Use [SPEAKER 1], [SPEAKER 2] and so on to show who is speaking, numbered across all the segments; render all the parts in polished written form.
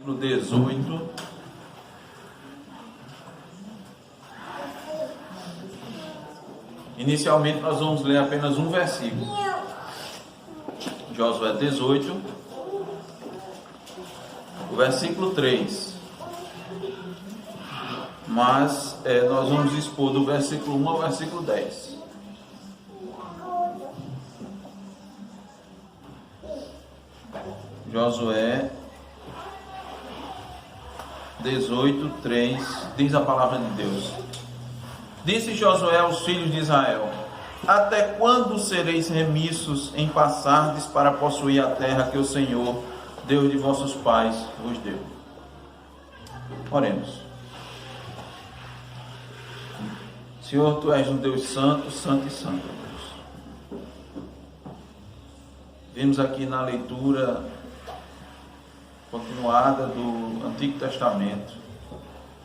[SPEAKER 1] capítulo 18. Inicialmente nós vamos ler apenas um versículo. Josué 18, o versículo 3. Mas nós vamos expor do versículo 1 ao versículo 10. Josué 18, 3, diz a palavra de Deus. Disse Josué aos filhos de Israel: até quando sereis remissos em passardes para possuir a terra que o Senhor, Deus de vossos pais, vos deu? Oremos. Senhor, Tu és um Deus santo, santo e santo, Deus. Vimos aqui na leitura continuada do Antigo Testamento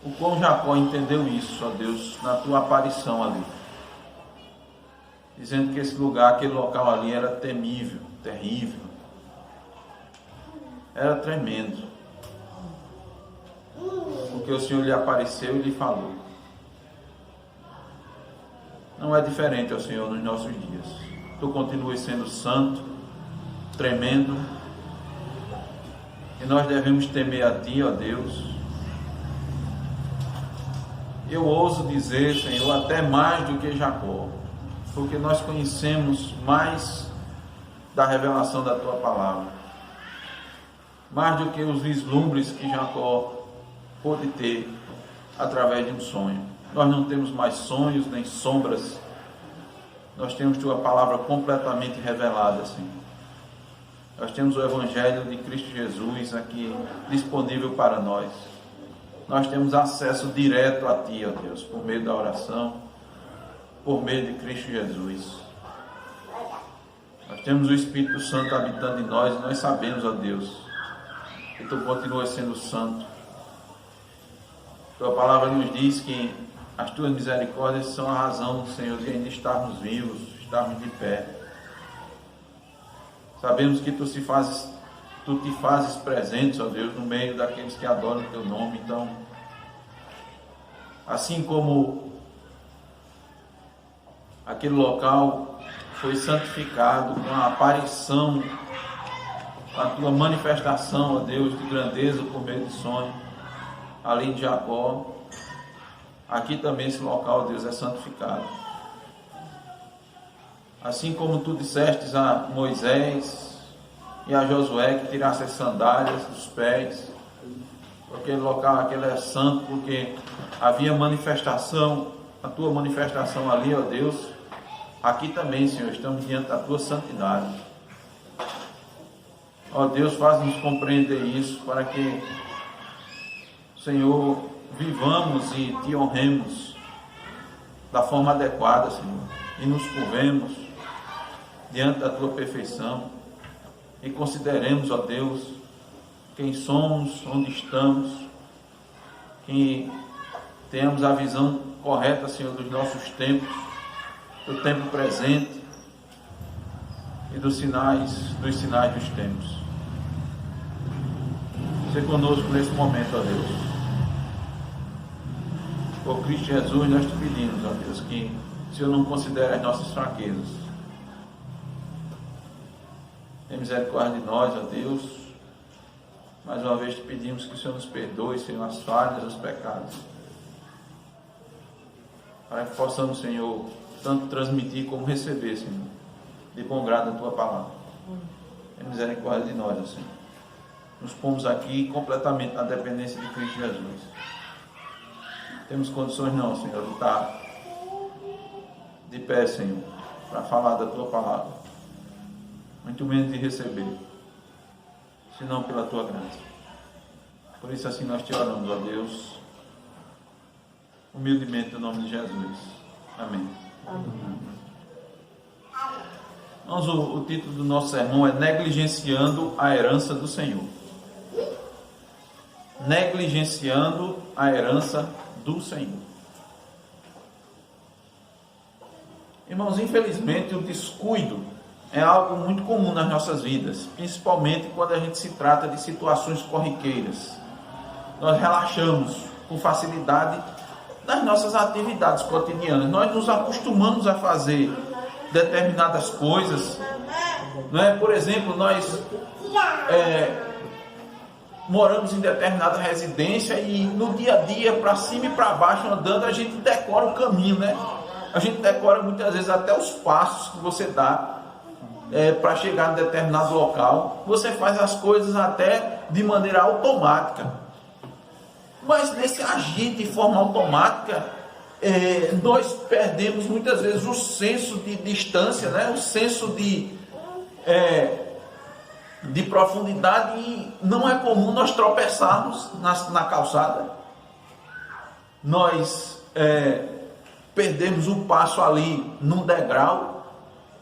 [SPEAKER 1] o quão Jacó entendeu isso, ó Deus, na Tua aparição ali, dizendo que esse lugar, aquele local ali era temível, terrível, era tremendo, porque o Senhor lhe apareceu e lhe falou. Não é diferente, ó Senhor, nos nossos dias. Tu continuas sendo santo, tremendo, e nós devemos temer a Ti, ó Deus. Eu ouso dizer, Senhor, até mais do que Jacó, porque nós conhecemos mais da revelação da Tua palavra, mais do que os vislumbres que Jacó pôde ter através de um sonho. Nós não temos mais sonhos nem sombras, nós temos Tua palavra completamente revelada, Senhor. Nós temos o Evangelho de Cristo Jesus aqui disponível para nós. Nós temos acesso direto a Ti, ó Deus, por meio da oração, por meio de Cristo Jesus. Nós temos o Espírito Santo habitando em nós e nós sabemos, ó Deus, que Tu continuas sendo santo. Tua palavra nos diz que as Tuas misericórdias são a razão, Senhor, de ainda estarmos vivos, estarmos de pé. Sabemos que Tu te fazes presente, ó Deus, no meio daqueles que adoram o Teu nome. Então, assim como aquele local foi santificado com a aparição, com a Tua manifestação, ó Deus, de grandeza por meio de sonho, além de Jacó, aqui também esse local, Deus, é santificado. Assim como Tu dissestes a Moisés e a Josué que tirasse as sandálias dos pés, aquele local, aquele é santo, porque havia manifestação, a Tua manifestação ali, ó Deus. Aqui também, Senhor, estamos diante da Tua santidade. Ó Deus, faz-nos compreender isso, para que, Senhor, vivamos e Te honremos da forma adequada, Senhor, e nos curvemos diante da Tua perfeição, e consideremos, ó Deus, quem somos, onde estamos, que tenhamos a visão correta, Senhor, dos nossos tempos, do tempo presente e dos sinais dos tempos. Seja conosco nesse momento, ó Deus. Por Cristo Jesus, nós Te pedimos, ó Deus, que o Senhor não considere as nossas fraquezas. Tem misericórdia de nós, ó Deus. Mais uma vez Te pedimos que o Senhor nos perdoe, Senhor, as falhas, os pecados, para que possamos, Senhor, tanto transmitir como receber, Senhor, de bom grado a Tua palavra. Tem misericórdia de nós, ó Senhor. Nos pomos aqui completamente na dependência de Cristo Jesus. Temos condições não, Senhor, de estar de pé, Senhor, para falar da Tua palavra, muito menos de receber, senão pela Tua graça. Por isso assim nós Te oramos, ó Deus, humildemente no nome de Jesus. Amém. Amém. Então, o título do nosso sermão é Negligenciando a herança do Senhor. Negligenciando a herança do Senhor. Irmãos, infelizmente o descuido é algo muito comum nas nossas vidas, principalmente quando a gente se trata de situações corriqueiras, nós relaxamos com facilidade nas nossas atividades cotidianas. Nós nos acostumamos a fazer determinadas coisas, não é? Por exemplo, nós moramos em determinada residência e no dia a dia, para cima e para baixo andando, a gente decora o caminho, né? A gente decora muitas vezes até os passos que você dá para chegar em determinado local. Você faz as coisas até de maneira automática. Mas nesse agir de forma automática, nós perdemos muitas vezes o senso de distância, né? O senso de profundidade, e não é comum nós tropeçarmos na calçada. Nós perdemos o passo ali num degrau,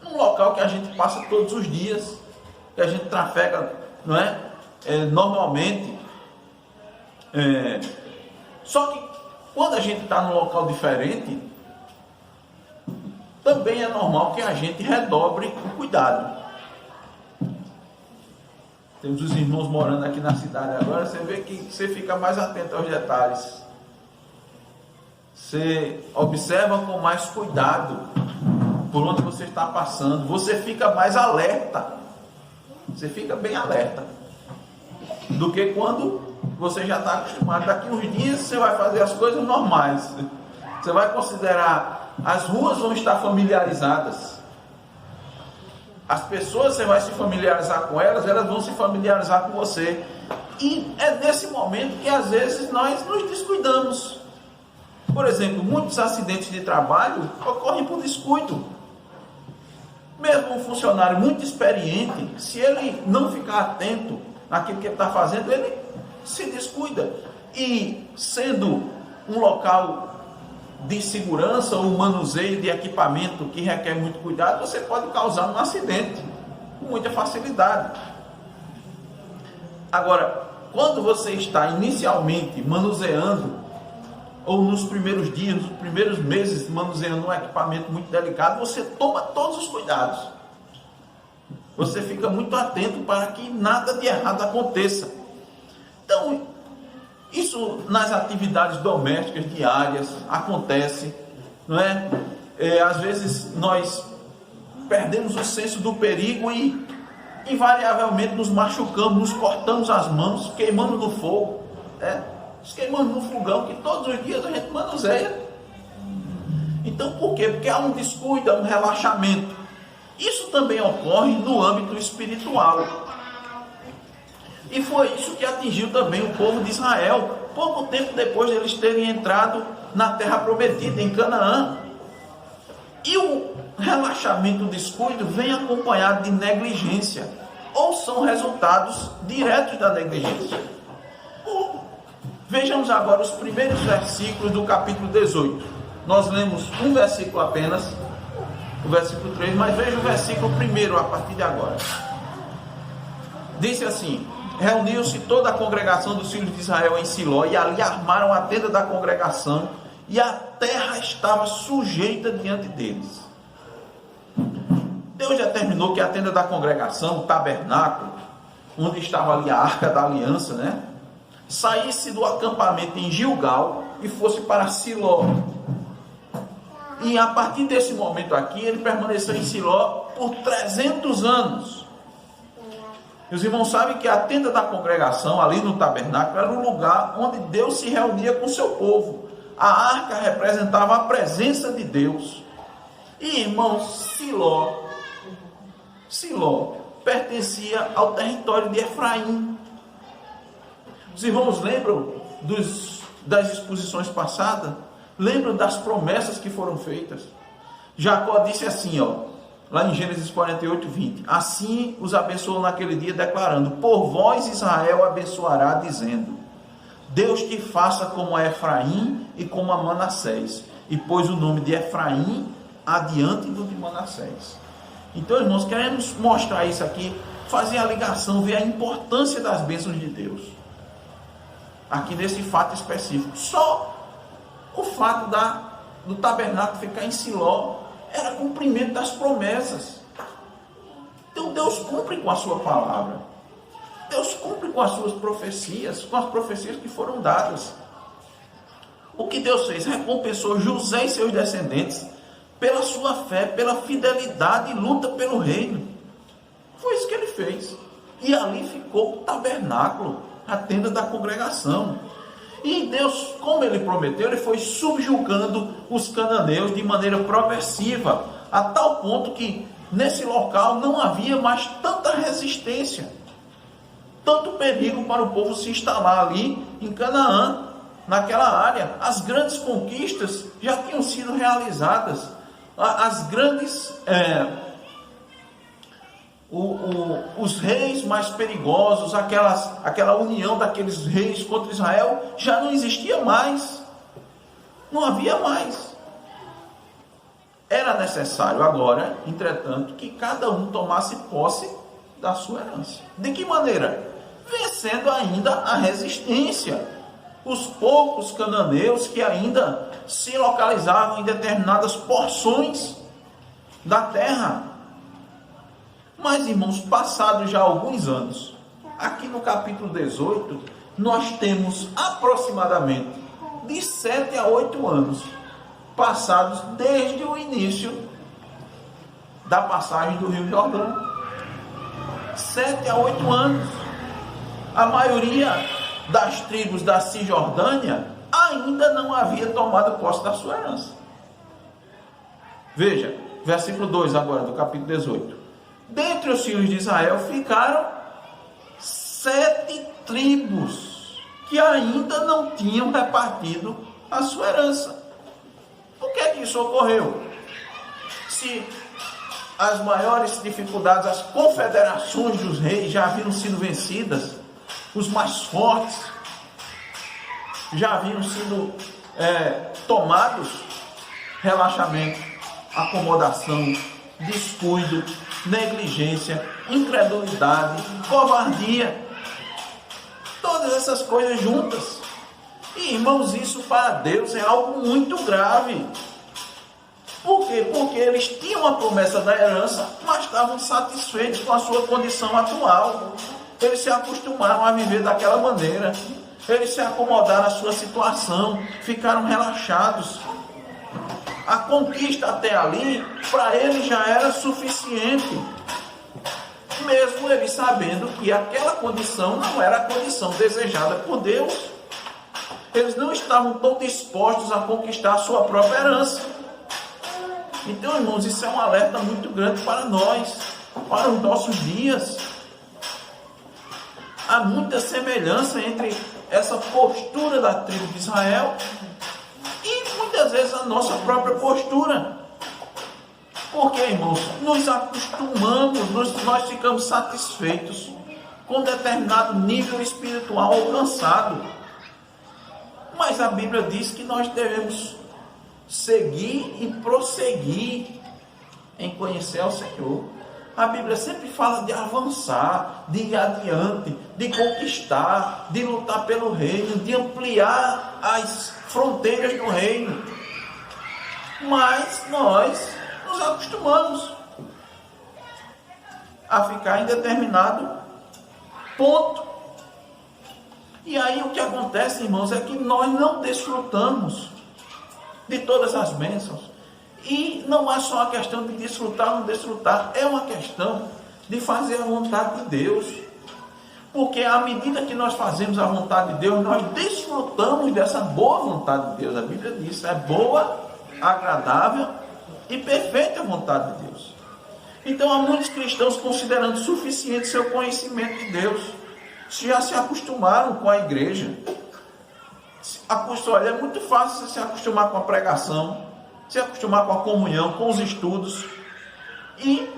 [SPEAKER 1] num local que a gente passa todos os dias, que a gente trafega, não é? Normalmente. Só que quando a gente está num local diferente, também é normal que a gente redobre o cuidado. Temos os irmãos morando aqui na cidade agora, você vê que você fica mais atento aos detalhes. Você observa com mais cuidado por onde você está passando. Você fica mais alerta. Você fica bem alerta do que quando você já está acostumado. Daqui uns dias você vai fazer as coisas normais. Você vai considerar, as ruas vão estar familiarizadas. As pessoas, você vai se familiarizar com elas, elas vão se familiarizar com você. E é nesse momento que às vezes nós nos descuidamos. Por exemplo, muitos acidentes de trabalho ocorrem por descuido. Mesmo um funcionário muito experiente, se ele não ficar atento naquilo que ele está fazendo, ele se descuida. E sendo um local de segurança ou manuseio de equipamento que requer muito cuidado, você pode causar um acidente com muita facilidade. Agora, quando você está inicialmente manuseando, ou nos primeiros dias, nos primeiros meses manuseando um equipamento muito delicado, você toma todos os cuidados. Você fica muito atento para que nada de errado aconteça. Então, isso nas atividades domésticas diárias acontece, não é? Às vezes nós perdemos o senso do perigo e invariavelmente nos machucamos, nos cortamos as mãos, queimando no fogo, queimando no fogão, que todos os dias a gente manuseia. Então por quê? Porque há um descuido, há um relaxamento. Isso também ocorre no âmbito espiritual. E foi isso que atingiu também o povo de Israel, pouco tempo depois de eles terem entrado na terra prometida, em Canaã. E o relaxamento, o descuido, vem acompanhado de negligência, ou são resultados diretos da negligência. Vejamos agora os primeiros versículos do capítulo 18. Nós lemos um versículo apenas, o versículo 3, mas veja o versículo 1 a partir de agora. Disse assim: reuniu-se toda a congregação dos filhos de Israel em Siló, e ali armaram a tenda da congregação, e a terra estava sujeita diante deles. Deus determinou que a tenda da congregação, o tabernáculo, onde estava ali a arca da aliança, né, saísse do acampamento em Gilgal e fosse para Siló. E a partir desse momento aqui, ele permaneceu em Siló por 300 anos. Os irmãos sabem que a tenda da congregação, ali no tabernáculo, era o lugar onde Deus se reunia com o seu povo. A arca representava a presença de Deus. E, irmãos, Siló pertencia ao território de Efraim. Os irmãos lembram das exposições passadas? Lembram das promessas que foram feitas? Jacó disse assim, lá em Gênesis 48, 20: assim os abençoou naquele dia, declarando: por vós Israel abençoará, dizendo: Deus te faça como a Efraim e como a Manassés, e pôs o nome de Efraim adiante do de Manassés. Então, irmãos, queremos mostrar isso aqui, fazer a ligação, ver a importância das bênçãos de Deus aqui nesse fato específico. Só o fato do tabernáculo ficar em Siló era cumprimento das promessas. Então Deus cumpre com a sua palavra. Deus cumpre com as suas profecias, com as profecias que foram dadas. O que Deus fez? Recompensou José e seus descendentes pela sua fé, pela fidelidade e luta pelo reino. Foi isso que ele fez. E ali ficou o tabernáculo, a tenda da congregação. E Deus, como ele prometeu, ele foi subjugando os cananeus de maneira progressiva, a tal ponto que nesse local não havia mais tanta resistência, tanto perigo para o povo se instalar ali em Canaã, naquela área. As grandes conquistas já tinham sido realizadas, as grandes os reis mais perigosos, aquela união daqueles reis contra Israel já não existia mais, não havia mais. Era necessário agora, entretanto, que cada um tomasse posse da sua herança. De que maneira? Vencendo ainda a resistência. Os poucos cananeus que ainda se localizavam em determinadas porções da terra. Mas, irmãos, passados já alguns anos, aqui no capítulo 18, nós temos aproximadamente de 7 a 8 anos passados desde o início da passagem do Rio Jordão. 7 a 8 anos. A maioria das tribos da Cisjordânia ainda não havia tomado posse da sua herança. Veja, versículo 2 agora do capítulo 18. Dentre os filhos de Israel ficaram 7 tribos que ainda não tinham repartido a sua herança. Por que é que isso ocorreu? Se as maiores dificuldades, as confederações dos reis já haviam sido vencidas, os mais fortes já haviam sido tomados, relaxamento, acomodação, descuido, negligência, incredulidade, covardia, todas essas coisas juntas. E, irmãos, isso para Deus é algo muito grave. Por quê? Porque eles tinham a promessa da herança, mas estavam satisfeitos com a sua condição atual. Eles se acostumaram a viver daquela maneira. Eles se acomodaram à sua situação, ficaram relaxados. A conquista até ali, para eles já era suficiente. Mesmo eles sabendo que aquela condição não era a condição desejada por Deus. Eles não estavam tão dispostos a conquistar a sua própria herança. Então, irmãos, isso é um alerta muito grande para nós, para os nossos dias. Há muita semelhança entre essa postura da tribo de Israel e muitas vezes a nossa própria postura. Porque, irmãos, nos acostumamos, nós ficamos satisfeitos com determinado nível espiritual alcançado. Mas a Bíblia diz que nós devemos seguir e prosseguir em conhecer ao Senhor. A Bíblia sempre fala de avançar, de ir adiante, de conquistar, de lutar pelo reino, de ampliar as fronteiras do reino. Mas nós nos acostumamos a ficar em determinado ponto. E aí o que acontece, irmãos, é que nós não desfrutamos de todas as bênçãos. E não é só a questão de desfrutar ou não desfrutar, é uma questão de fazer a vontade de Deus. Porque à medida que nós fazemos a vontade de Deus, nós desfrutamos dessa boa vontade de Deus. A Bíblia diz, é boa, agradável e perfeita a vontade de Deus. Então há muitos cristãos considerando suficiente seu conhecimento de Deus. Já se acostumaram com a igreja. Olha, é muito fácil você se acostumar com a pregação, se acostumar com a comunhão, com os estudos. E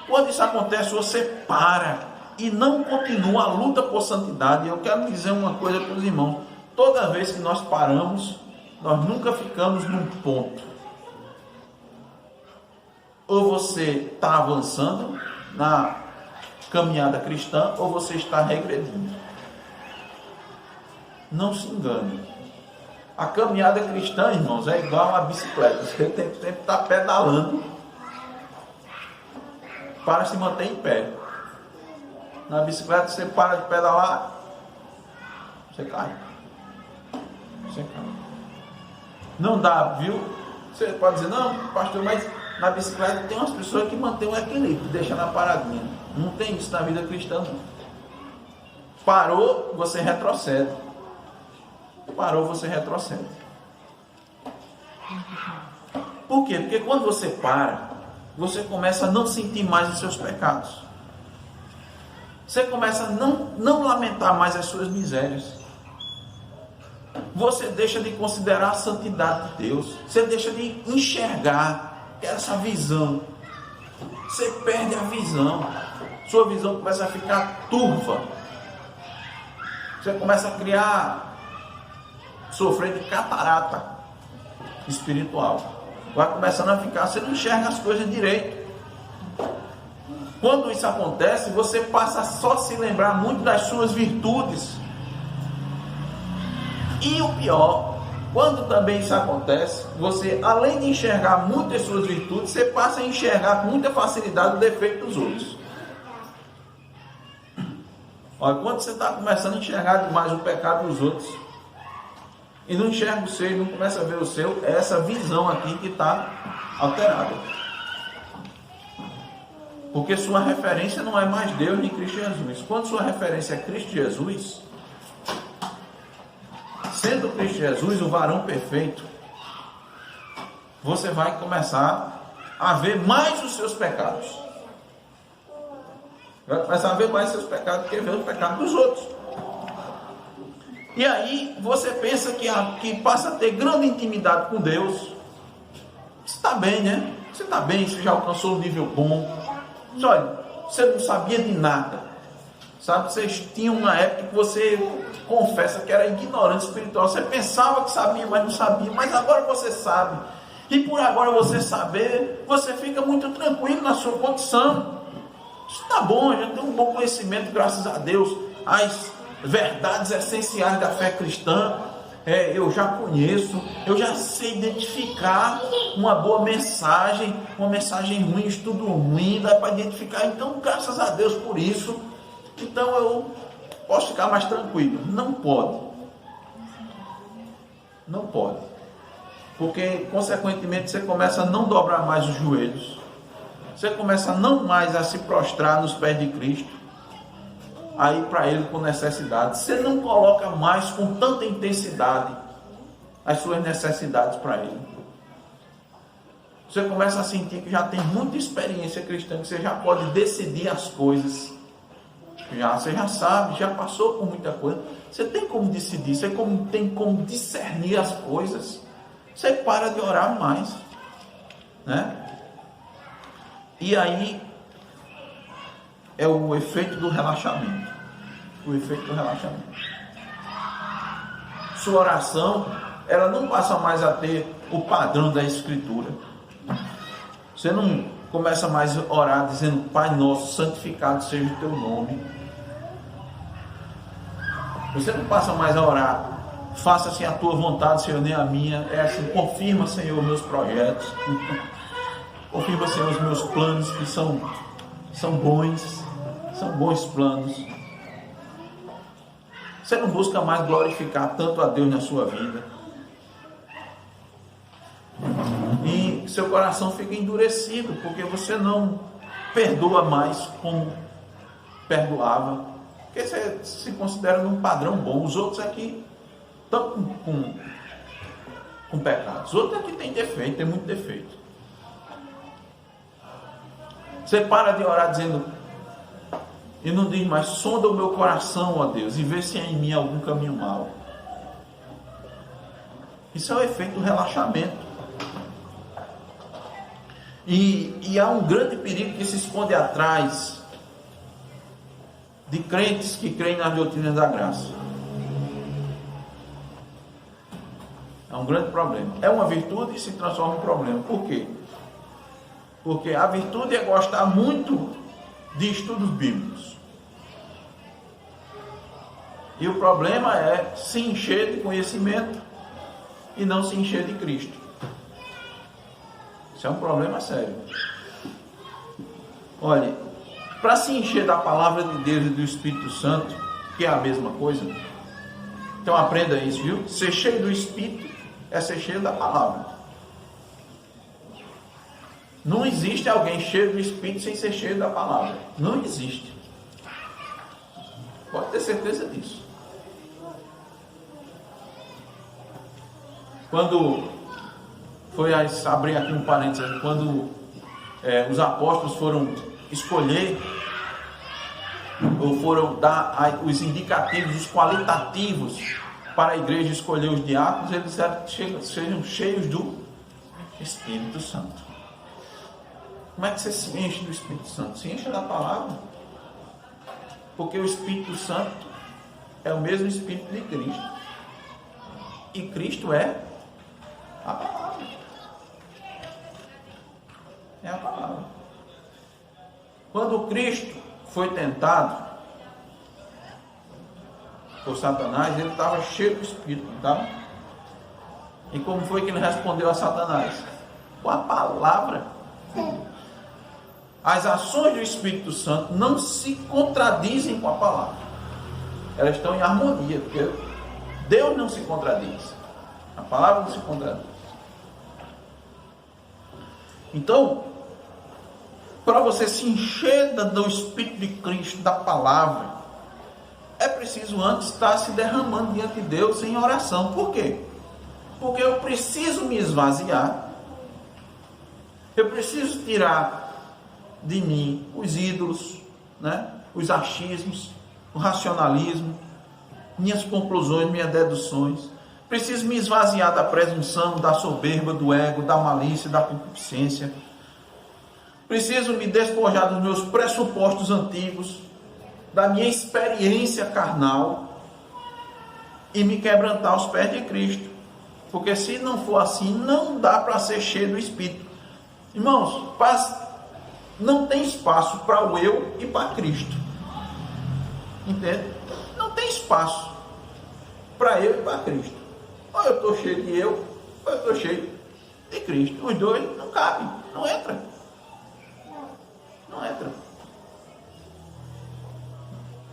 [SPEAKER 1] quando isso acontece, você para e não continua a luta por santidade. Eu quero dizer uma coisa para os irmãos: toda vez que nós paramos, nós nunca ficamos num ponto. Ou você está avançando na caminhada cristã, ou você está regredindo. Não se engane. A caminhada cristã, irmãos, é igual a uma bicicleta. Você tem que sempre estar pedalando para se manter em pé. Na bicicleta você para de pedalar, você cai. Você cai. Não dá, viu? Você pode dizer, não, pastor, mas na bicicleta tem umas pessoas que mantêm o equilíbrio, deixa na paradinha. Não tem isso na vida cristã, não. Parou, você retrocede. Parou, você retrocede. Por quê? Porque quando você para, você começa a não sentir mais os seus pecados. Você começa a não lamentar mais as suas misérias. Você deixa de considerar a santidade de Deus. Você deixa de enxergar essa visão. Você perde a visão. Sua visão começa a ficar turva. Você começa a sofrer de catarata espiritual. Vai começando a ficar, você não enxerga as coisas direito. Quando isso acontece, você passa a só se lembrar muito das suas virtudes. E o pior, quando também isso acontece, você, além de enxergar muito as suas virtudes, você passa a enxergar com muita facilidade o defeito dos outros. Olha, quando você está começando a enxergar demais o pecado dos outros, e não enxerga o seu, e não começa a ver o seu, é essa visão aqui que está alterada. Porque sua referência não é mais Deus nem Cristo Jesus. Quando sua referência é Cristo Jesus, sendo Cristo Jesus o varão perfeito, você vai começar a ver mais os seus pecados. Vai começar a ver mais os seus pecados do que ver os pecados dos outros. E aí você pensa que passa a ter grande intimidade com Deus. Você está bem, né? Você está bem, você já alcançou um nível bom. Mas, olha, você não sabia de nada. Sabe, vocês tinham uma época que você confessa que era ignorante espiritual. Você pensava que sabia, mas não sabia. Mas agora você sabe. E por agora você saber, você fica muito tranquilo na sua condição. Isso está bom, já tem um bom conhecimento, graças a Deus. As verdades essenciais da fé cristã, eu já conheço, eu já sei identificar uma boa mensagem, uma mensagem ruim, estudo ruim, dá para identificar. Então, graças a Deus por isso. Então eu posso ficar mais tranquilo. Não pode. Não pode. Porque, consequentemente, você começa a não dobrar mais os joelhos. Você começa a não mais a se prostrar nos pés de Cristo. Aí para Ele com necessidade. Você não coloca mais com tanta intensidade as suas necessidades para Ele. Você começa a sentir que já tem muita experiência cristã, que você já pode decidir as coisas. Você já sabe, já passou por muita coisa. Você tem como decidir, você tem como discernir as coisas. Você para de orar mais, né? E aí é o efeito do relaxamento. O efeito do relaxamento. Sua oração, ela não passa mais a ter o padrão da Escritura. Você não começa mais a orar dizendo: Pai nosso, santificado seja o teu nome. Você não passa mais a orar: faça-se a tua vontade, Senhor, nem a minha. É assim: confirma, Senhor, meus projetos. Confirma, Senhor, os meus planos, que são bons planos. Você não busca mais glorificar tanto a Deus na sua vida. E seu coração fica endurecido, porque você não perdoa mais como perdoava. Porque você se considera num padrão bom. Os outros aqui estão com pecados. Os outros aqui têm defeito, tem muito defeito. Você para de orar dizendo, e não diz mais: sonda o meu coração, ó Deus, e vê se há em mim algum caminho mau. Isso é o efeito do relaxamento. E há um grande perigo que se esconde atrás de crentes que creem nas doutrinas da graça. É um grande problema. É uma virtude e se transforma em problema. Por quê? Porque a virtude é gostar muito de estudos bíblicos. E o problema é se encher de conhecimento e não se encher de Cristo. Isso é um problema sério. Olha, para se encher da palavra de Deus e do Espírito Santo, que é a mesma coisa. Então aprenda isso, viu? Ser cheio do Espírito é ser cheio da palavra. Não existe alguém cheio do Espírito sem ser cheio da palavra. Não existe. Pode ter certeza disso. Quando foi, abrir aqui um parênteses, quando os apóstolos foram escolher, ou foram dar os indicativos, os qualitativos para a igreja escolher os diáconos, eles disseram, sejam cheios do Espírito Santo. Como é que você se enche do Espírito Santo? Se enche da palavra. Porque o Espírito Santo é o mesmo Espírito de Cristo. E Cristo é a palavra. É a palavra. Quando Cristo foi tentado por Satanás, ele estava cheio do Espírito, tá? E como foi que ele respondeu a Satanás? Com a palavra. As ações do Espírito Santo não se contradizem com a palavra. Elas estão em harmonia, porque Deus não se contradiz. A palavra não se contradiz. Então, para você se encher do Espírito de Cristo, da palavra, é preciso antes estar se derramando diante de Deus em oração. Por quê? Porque eu preciso me esvaziar. Eu preciso tirar de mim os ídolos, né? Os achismos, o racionalismo, minhas conclusões, minhas deduções. Preciso me esvaziar da presunção, da soberba, do ego, da malícia, da concupiscência. Preciso me despojar dos meus pressupostos antigos, da minha experiência carnal e me quebrantar aos pés de Cristo. Porque se não for assim, não dá para ser cheio do Espírito. Irmãos, não tem espaço para o eu e para Cristo. Entende? Não tem espaço para eu e para Cristo. Ou eu estou cheio de eu, ou eu estou cheio de Cristo. Os dois não cabem, não entra. Não entra.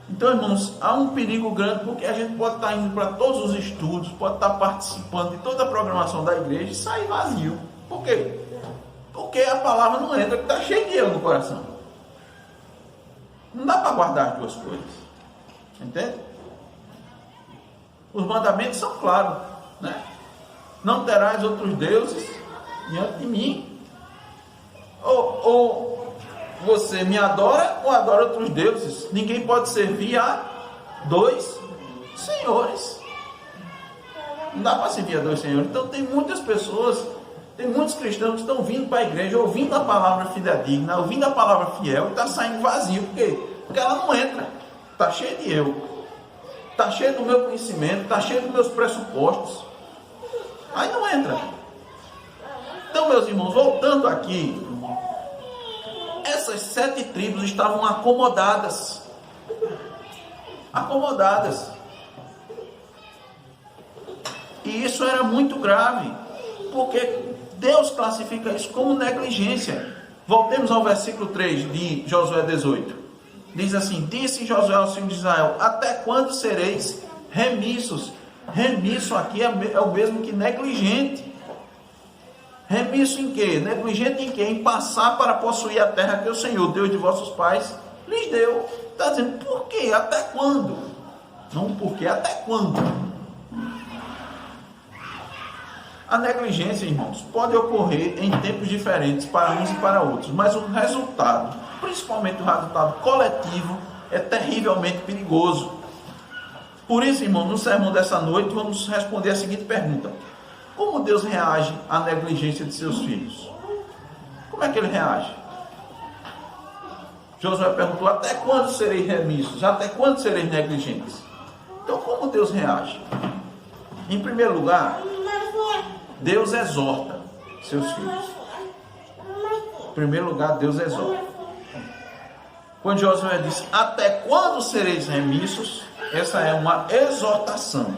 [SPEAKER 1] Então, irmãos, há um perigo grande, porque a gente pode estar indo para todos os estudos, pode estar participando de toda a programação da igreja e sair vazio. Por quê? Porque a palavra não entra, porque está cheio de eu no coração. Não dá para guardar as duas coisas. Entende? Os mandamentos são claros, né? Não terás outros deuses diante de mim. Ou você me adora ou adora outros deuses. Ninguém pode servir a dois senhores. Não dá para servir a dois senhores. Então tem muitas pessoas, tem muitos cristãos que estão vindo para a igreja, ouvindo a palavra fidedigna, ouvindo a palavra fiel, e está saindo vazio. Por quê? Porque ela não entra. Está cheio de eu. Está cheio do meu conhecimento, está cheio dos meus pressupostos. Aí não entra. Então, meus irmãos, voltando aqui, essas 7 tribos estavam acomodadas. Acomodadas. E isso era muito grave, porque Deus classifica isso como negligência. Voltemos ao versículo 3 de Josué 18. Diz assim: disse Josué aos filhos de Israel: até quando sereis remissos? Remisso aqui é o mesmo que negligente. Remisso em quê? Negligente em quê? Em passar para possuir a terra que o Senhor, Deus de vossos pais, lhes deu. Está dizendo, por quê? Até quando? Não por quê, até quando? A negligência, irmãos, pode ocorrer em tempos diferentes para uns e para outros, mas o resultado, principalmente o resultado coletivo, é terrivelmente perigoso. Por isso, irmão, no sermão dessa noite, vamos responder a seguinte pergunta: como Deus reage à negligência de seus filhos? Como é que ele reage? Josué perguntou: até quando sereis remissos? Até quando sereis negligentes? Então, como Deus reage? Em primeiro lugar, Deus exorta seus filhos. Em primeiro lugar, Deus exorta. Quando Josué diz: até quando sereis remissos? Essa é uma exortação.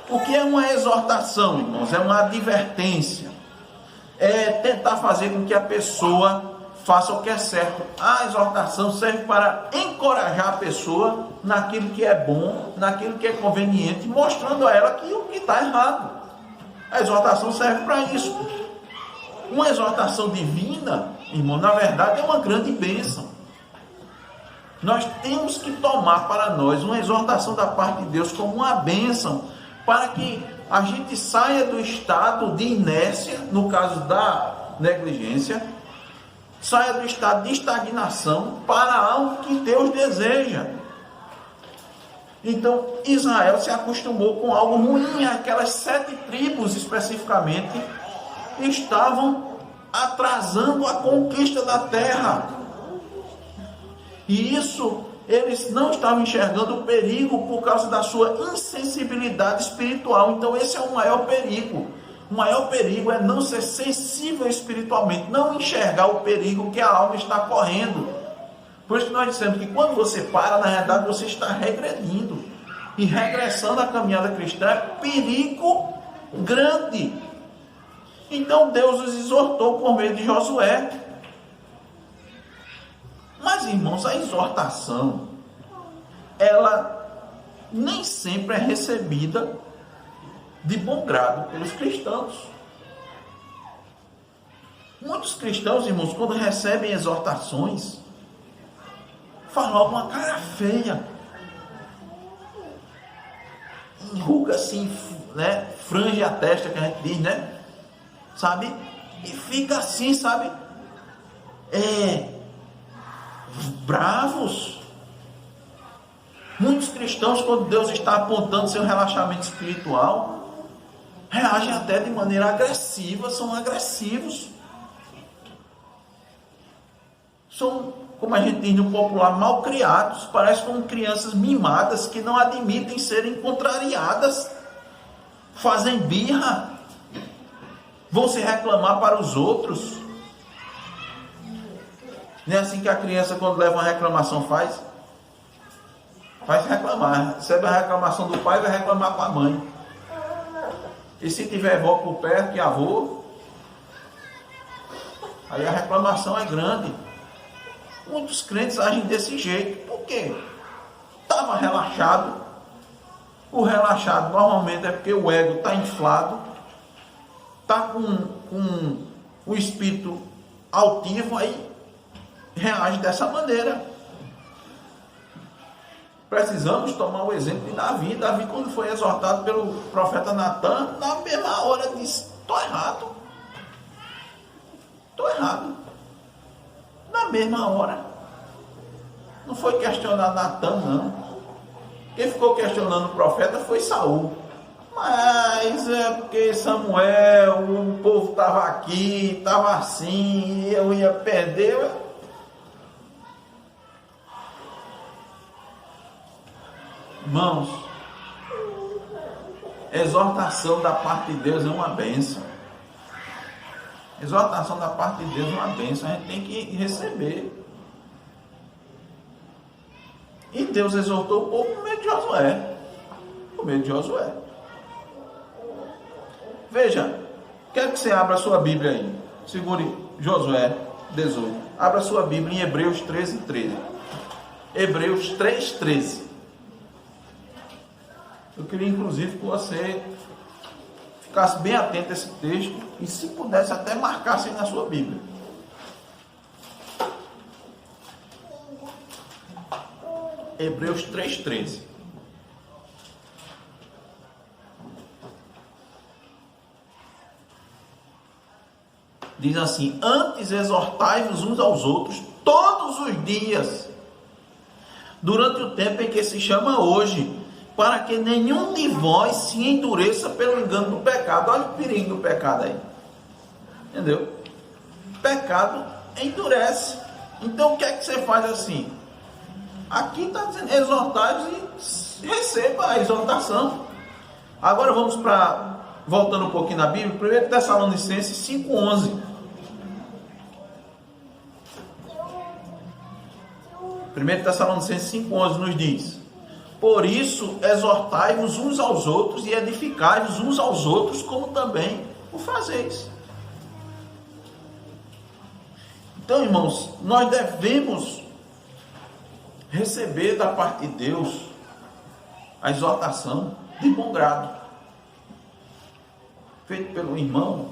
[SPEAKER 1] O que é uma exortação, irmãos? É uma advertência. É tentar fazer com que a pessoa faça o que é certo. A exortação serve para encorajar a pessoa naquilo que é bom, naquilo que é conveniente, mostrando a ela que o que está errado. A exortação serve para isso. Uma exortação divina, irmão, na verdade é uma grande bênção. Nós temos que tomar para nós uma exortação da parte de Deus como uma bênção, para que a gente saia do estado de inércia, no caso da negligência, saia do estado de estagnação para algo que Deus deseja. Então, Israel se acostumou com algo ruim. Aquelas 7 tribos, especificamente, estavam atrasando a conquista da terra. E isso, eles não estavam enxergando o perigo por causa da sua insensibilidade espiritual. Então, esse é o maior perigo. O maior perigo é não ser sensível espiritualmente, não enxergar o perigo que a alma está correndo. Por isso que nós dissemos que quando você para, na realidade você está regredindo. E regressando à caminhada cristã é perigo grande. Então Deus os exortou por meio de Josué. Mas, irmãos, a exortação, ela nem sempre é recebida de bom grado pelos cristãos. Muitos cristãos, irmãos, quando recebem exortações, falam alguma cara feia, enruga assim, né? Frange a testa, que a gente diz, né? Sabe? E fica assim, sabe? Bravos. Muitos cristãos, quando Deus está apontando seu relaxamento espiritual, reagem até de maneira agressiva, são agressivos. São, como a gente diz no popular, mal criados, parecem como crianças mimadas que não admitem serem contrariadas, fazem birra, vão se reclamar para os outros. Não é assim que a criança, quando leva uma reclamação, faz reclamar, recebe a reclamação do pai, vai reclamar com a mãe. E se tiver avó por perto, que avô, aí a reclamação é grande. Muitos crentes agem desse jeito. Por quê? Estava relaxado. O relaxado normalmente é porque o ego está inflado, está com o espírito altivo, aí reage dessa maneira. Precisamos tomar o exemplo de Davi. Davi, quando foi exortado pelo profeta Natan, na mesma hora disse: estou errado. Na mesma hora. Não foi questionar Natan, não. Quem ficou questionando o profeta foi Saul. Mas é porque Samuel, o povo estava aqui, estava assim, e eu ia perder. Irmãos, exortação da parte de Deus é uma bênção. Exortação da parte de Deus é uma bênção, a gente tem que receber. E Deus exortou o povo por meio de Josué. Por meio de Josué. Veja, quero que você abra a sua Bíblia aí. Segure Josué 18. Abra a sua Bíblia em Hebreus 13:13. Hebreus 3:13. Eu queria inclusive que você ficasse bem atento a esse texto e, se pudesse, até marcasse aí na sua Bíblia. Hebreus 3:13. Diz assim: antes exortai-vos uns aos outros todos os dias, durante o tempo em que se chama hoje, para que nenhum de vós se endureça pelo engano do pecado. Olha o perigo do pecado aí. Entendeu? Pecado endurece. Então o que é que você faz assim? Aqui está dizendo: exortai-vos e receba a exortação. Agora vamos para, voltando um pouquinho na Bíblia, 1 Tessalonicenses 5:11. 1 Tessalonicenses 5:11 nos diz: por isso exortai-vos uns aos outros e edificai-vos uns aos outros, como também o fazeis. Então, irmãos, nós devemos receber da parte de Deus a exortação de bom grado, feito pelo irmão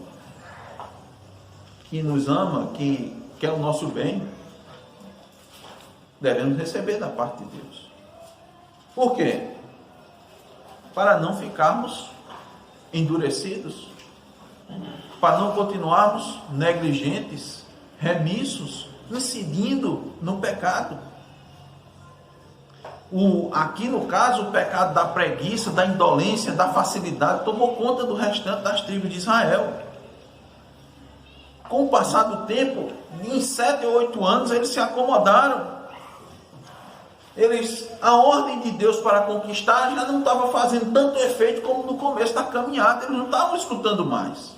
[SPEAKER 1] que nos ama, que quer o nosso bem. Devemos receber da parte de Deus. Por quê? Para não ficarmos endurecidos, para não continuarmos negligentes, remissos, incidindo no pecado. Aqui no caso, o pecado da preguiça, da indolência, da facilidade, tomou conta do restante das tribos de Israel. Com o passar do tempo, em 7 ou 8 anos, eles se acomodaram. A ordem de Deus para conquistar já não estava fazendo tanto efeito como no começo da caminhada. Eles não estavam escutando mais.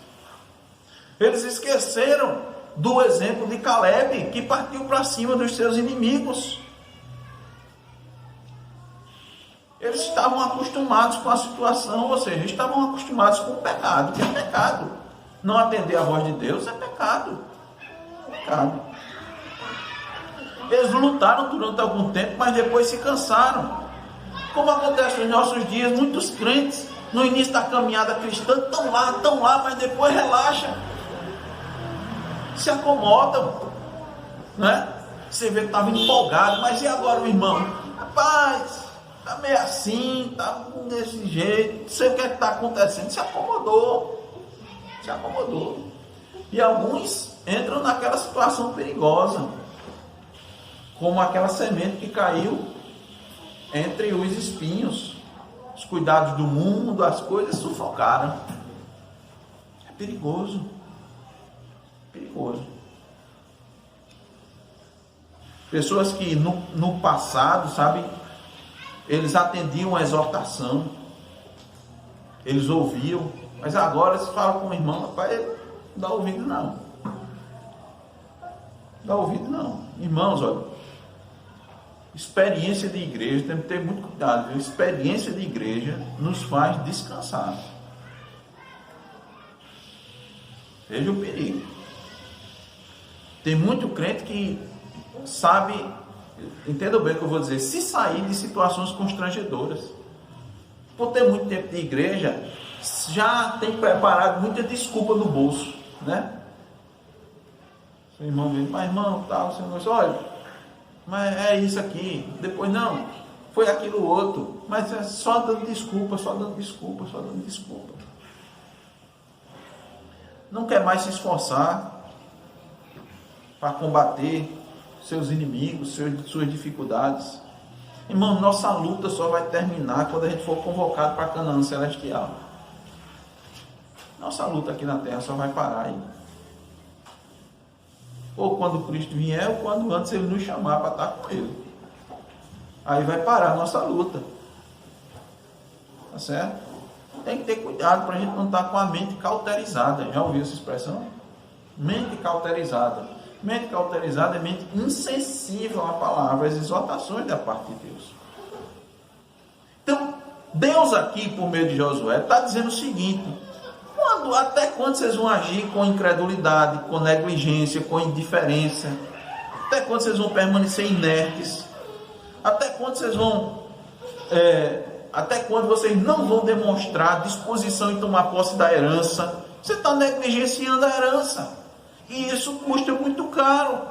[SPEAKER 1] Eles esqueceram do exemplo de Caleb, que partiu para cima dos seus inimigos. Eles estavam acostumados com a situação, ou seja, estavam acostumados com o pecado, que é pecado. Não atender a voz de Deus é pecado. É pecado. Eles lutaram durante algum tempo, mas depois se cansaram. Como acontece nos nossos dias, muitos crentes, no início da caminhada cristã, estão lá, mas depois relaxam. Se acomodam. Né? Você vê que estava empolgado, mas e agora, meu irmão? Rapaz, está meio assim, está desse jeito, não sei o que está acontecendo. Se acomodou. E alguns entram naquela situação perigosa, como aquela semente que caiu entre os espinhos. Os cuidados do mundo, as coisas sufocaram. É perigoso. Perigoso. Pessoas que no passado, sabe, eles atendiam a exortação, eles ouviam, mas agora se fala com o irmão, rapaz, não dá ouvido não. Dá ouvido não. Irmãos, olha, experiência de igreja, temos que ter muito cuidado, viu? Experiência de igreja nos faz descansar. Veja o perigo. Tem muito crente que sabe, entenda bem o que eu vou dizer, se sair de situações constrangedoras. Por ter muito tempo de igreja, já tem preparado muita desculpa no bolso, né? Seu irmão vem, mas irmão, tal, seu irmão, olha, mas é isso aqui, depois não, foi aquilo outro, mas é só dando desculpa. Não quer mais se esforçar para combater seus inimigos, suas dificuldades. Irmão, nossa luta só vai terminar quando a gente for convocado para Canaã celestial. Nossa luta aqui na terra só vai parar aí. Ou quando Cristo vier, ou quando antes Ele nos chamar para estar com Ele. Aí vai parar a nossa luta. Tá certo? Tem que ter cuidado para a gente não estar com a mente cauterizada. Já ouviu essa expressão? Mente cauterizada. Mente cauterizada é mente insensível à palavra, às exortações da parte de Deus. Então, Deus aqui, por meio de Josué, está dizendo o seguinte: até quando vocês vão agir com incredulidade, com negligência, com indiferença? Até quando vocês vão permanecer inertes? Até quando vocês vão... até quando vocês não vão demonstrar disposição em tomar posse da herança? Você está negligenciando a herança. E isso custa muito caro.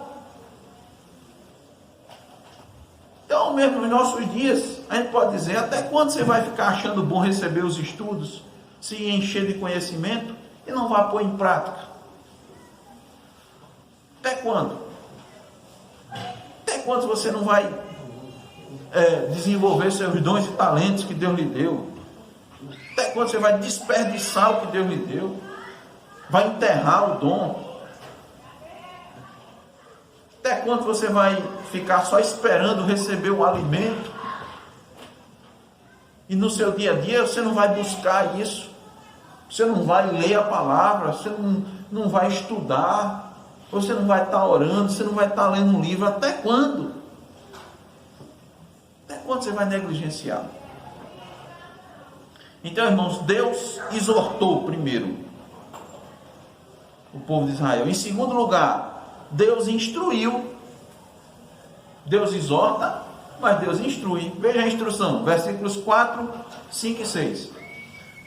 [SPEAKER 1] Então, mesmo nos nossos dias, a gente pode dizer, até quando você vai ficar achando bom receber os estudos, se encher de conhecimento e não vai pôr em prática? Até quando? Até quando você não vai desenvolver seus dons e talentos que Deus lhe deu? Até quando você vai desperdiçar o que Deus lhe deu? Vai enterrar o dom? Até quando você vai ficar só esperando receber o alimento? E no seu dia a dia você não vai buscar isso? Você não vai ler a palavra? Você não vai estudar? Você não vai estar orando? Você não vai estar lendo um livro? Até quando? Até quando você vai negligenciar? Então, irmãos, Deus exortou primeiro o povo de Israel. Em segundo lugar, Deus instruiu. Deus exorta, mas Deus instrui. Veja a instrução, versículos 4, 5 e 6.